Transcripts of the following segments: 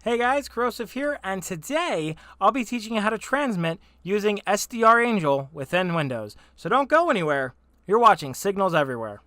Hey guys, Corrosive here, and today I'll be teaching you how to transmit using SDRAngel within Windows. So don't go anywhere. You're watching Signals Everywhere.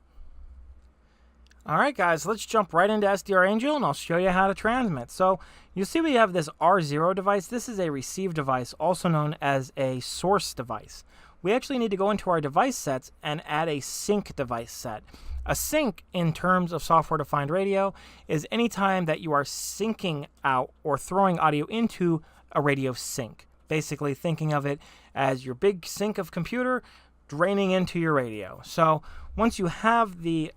Alright guys, let's jump right into SDRAngel and I'll show you how to transmit. So you see we have this R0 device. This is a receive device, also known as a source device. We actually need to go into our device sets and add a sync device set. A sync, in terms of software-defined radio, is any time that you are syncing out or throwing audio into a radio sync. Basically thinking of it as your big sink of computer draining into your radio. So once you have the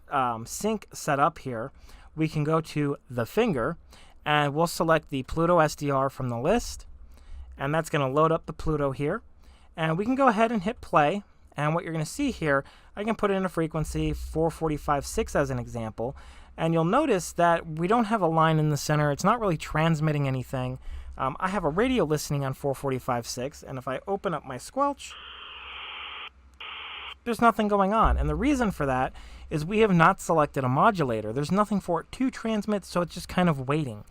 sync set up here, we can go to the finger and we'll select the PlutoSDR from the list. And that's going to load up the Pluto here. And we can go ahead and hit play. And what you're going to see here, I can put in a frequency 445.6 as an example. And you'll notice that we don't have a line in the center. It's not really transmitting anything. I have a radio listening on 445.6. And if I open up my squelch, there's nothing going on. And the reason for that is we have not selected a modulator. There's nothing for it to transmit, so it's just kind of waiting.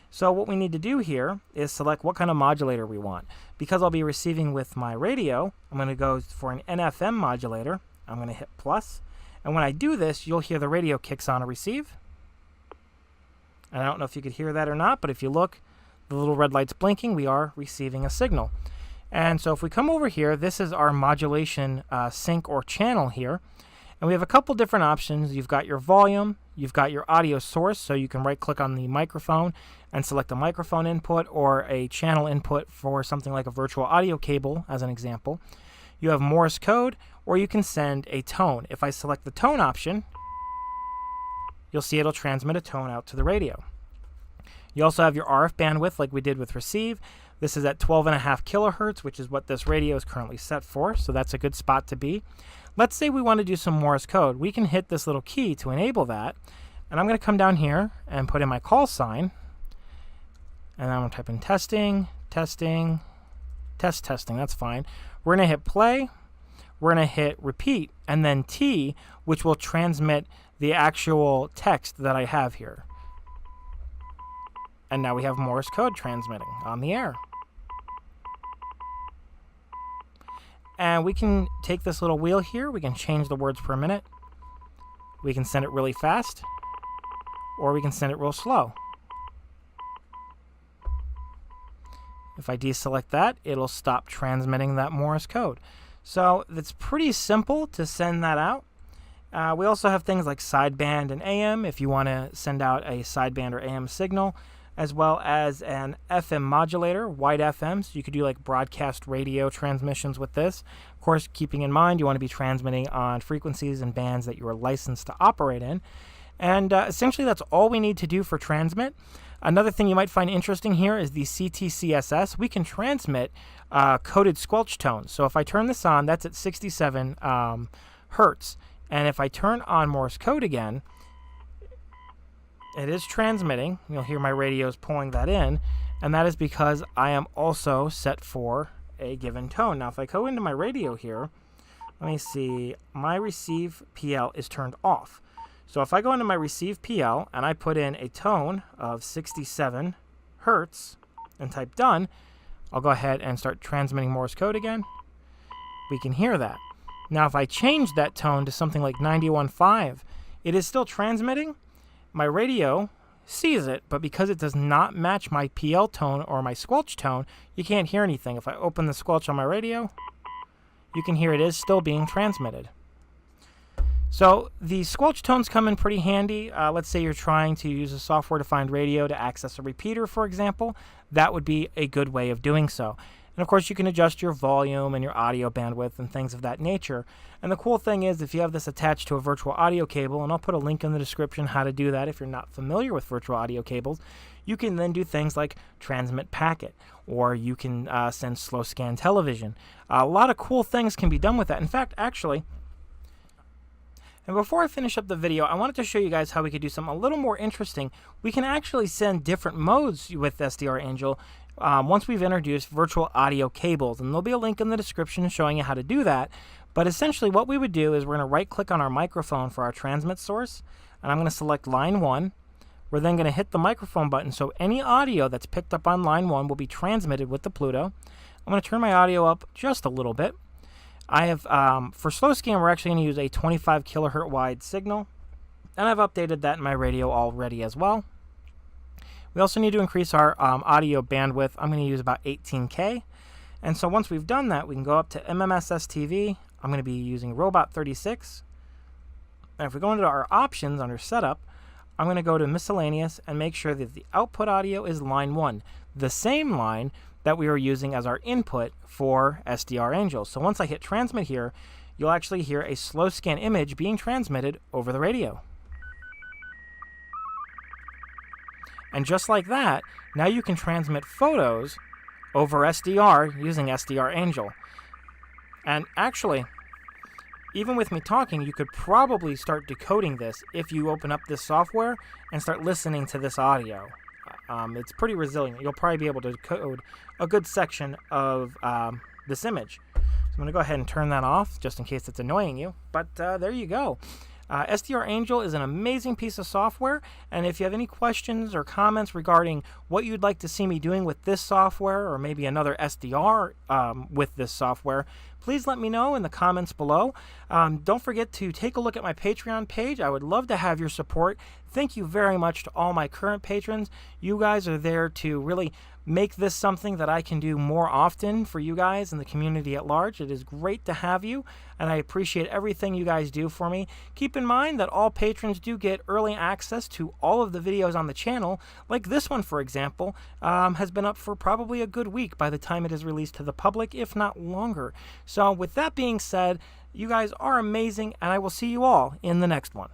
So what we need to do here is select what kind of modulator we want. Because I'll be receiving with my radio, I'm going to go for an NFM modulator. I'm going to hit plus. And when I do this, you'll hear the radio kicks on a receive. And I don't know if you could hear that or not, but if you look, the little red light's blinking. We are receiving a signal. And so if we come over here, this is our modulation sync or channel here. And we have a couple different options. You've got your volume, you've got your audio source, so you can right-click on the microphone and select a microphone input or a channel input for something like a virtual audio cable, as an example. You have Morse code, or you can send a tone. If I select the tone option, you'll see it'll transmit a tone out to the radio. You also have your RF bandwidth like we did with receive. This is at 12.5 kilohertz, which is what this radio is currently set for, so that's a good spot to be. Let's say we want to do some Morse code. We can hit this little key to enable that, and I'm going to come down here and put in my call sign, and I'm going to type in testing, testing, testing. That's fine. We're going to hit play, we're going to hit repeat, and then T, which will transmit the actual text that I have here. And now we have Morse code transmitting on the air. And we can take this little wheel here. We can change the words per minute. We can send it really fast, or we can send it real slow. If I deselect that, it'll stop transmitting that Morse code. So it's pretty simple to send that out. We also have things like sideband and AM if you want to send out a sideband or AM signal, as well as an FM modulator, wide FM, so you could do like broadcast radio transmissions with this. Of course, keeping in mind you want to be transmitting on frequencies and bands that you are licensed to operate in. And essentially that's all we need to do for transmit. Another thing you might find interesting here is the CTCSS. We can transmit coded squelch tones. So if I turn this on, that's at 67 hertz. And if I turn on Morse code again, it is transmitting. You'll hear my radios pulling that in, and that is because I am also set for a given tone. Now, if I go into my radio here, let me see, my receive PL is turned off. So if I go into my receive PL and I put in a tone of 67 hertz and type done, I'll go ahead and start transmitting Morse code again. We can hear that. Now, if I change that tone to something like 91.5, it is still transmitting. My radio sees it, but because it does not match my PL tone or my squelch tone, you can't hear anything. If I open the squelch on my radio, you can hear it is still being transmitted. So the squelch tones come in pretty handy. Let's say you're trying to use a software-defined radio to access a repeater, for example. That would be a good way of doing so. And of course, you can adjust your volume and your audio bandwidth and things of that nature. And the cool thing is, if you have this attached to a virtual audio cable, and I'll put a link in the description how to do that if you're not familiar with virtual audio cables, you can then do things like transmit packet, or you can send slow scan television. A lot of cool things can be done with that. In fact, actually, and before I finish up the video, I wanted to show you guys how we could do something a little more interesting. We can actually send different modes with SDRAngel once we've introduced virtual audio cables. And there'll be a link in the description showing you how to do that. But essentially what we would do is we're going to right-click on our microphone for our transmit source. And I'm going to select line 1. We're then going to hit the microphone button, so any audio that's picked up on line 1 will be transmitted with the Pluto. I'm going to turn my audio up just a little bit. I have, for slow scan, we're actually going to use a 25 kilohertz wide signal, and I've updated that in my radio already as well. We also need to increase our audio bandwidth. I'm going to use about 18K. And so once we've done that, we can go up to MMSS TV. I'm going to be using Robot 36. And if we go into our options under Setup, I'm going to go to Miscellaneous and make sure that the output audio is line 1, the same line that we were using as our input for SDRAngel. So once I hit Transmit here, you'll actually hear a slow scan image being transmitted over the radio. And just like that, now you can transmit photos over SDR using SDRAngel. And actually, even with me talking, you could probably start decoding this if you open up this software and start listening to this audio. It's pretty resilient. You'll probably be able to decode a good section of this image. So I'm going to go ahead and turn that off just in case it's annoying you. But there you go. SDRAngel is an amazing piece of software, and if you have any questions or comments regarding what you'd like to see me doing with this software or maybe another SDR with this software, please let me know in the comments below. Don't forget to take a look at my Patreon page. I would love to have your support. Thank you very much to all my current patrons. You guys are there to really make this something that I can do more often for you guys and the community at large. It is great to have you, and I appreciate everything you guys do for me. Keep in mind that all patrons do get early access to all of the videos on the channel, like this one, for example, has been up for probably a good week by the time it is released to the public, if not longer. So with that being said, you guys are amazing, and I will see you all in the next one.